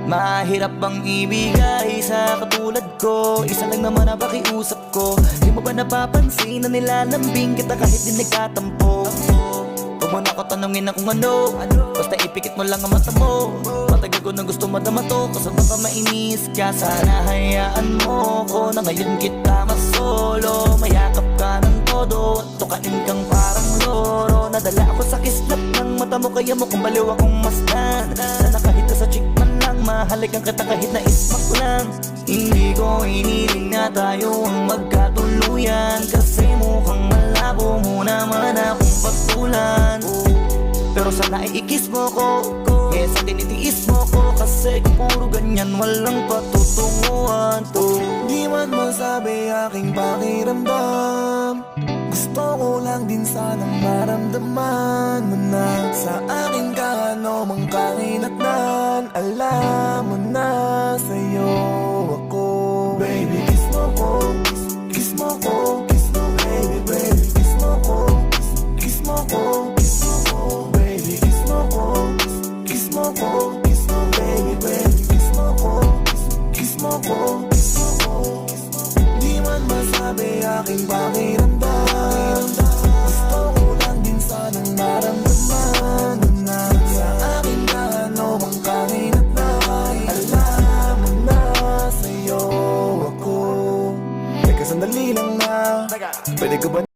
Mahirap bang ibigay sa katulad ko? Isa lang naman ang pakiusap ko. Di mo ba napapansin na nilalambing kita kahit di nagtatampo? Huwag mo na ako tanungin na kung ano, basta ipikit mo lang ang mata mo. Matagal ko nang gusto madama to, kaso baka mainis ka. Sana hayaan mo ko na ngayon kita masolo. Mayakap ka ng todo at tukain kang parang loro. Nadala ako sa kislap ng mata mo, kaya mo kung baliw akong masdan. Sana kahit ka sa chick man lang, mahalikan kita kahit na ismak lang. Hindi ko iniling na tayo ang magkatuluyan, kasi mukhang malabo mo naman akong patulan. Pero sana iikis mo ko, kesa tinitiis mo ko, kasi puro ganyan walang patutunguhan to. Di man masabi aking pakiramdam, gusto ko lang din sanang maramdaman mo na sa aking kaano mang kahinatnan. Alam mo na sa'yo ako. Baby, kiss mo ko, kiss mo ko, kiss mo, baby, baby, kiss mo ko, kiss mo ko, kiss mo ko, baby, kiss mo ko, kiss mo ko, kiss mo, baby, baby, kiss mo ko, kiss mo ko, kiss mo ko. Di man masabi aking pakiramdam,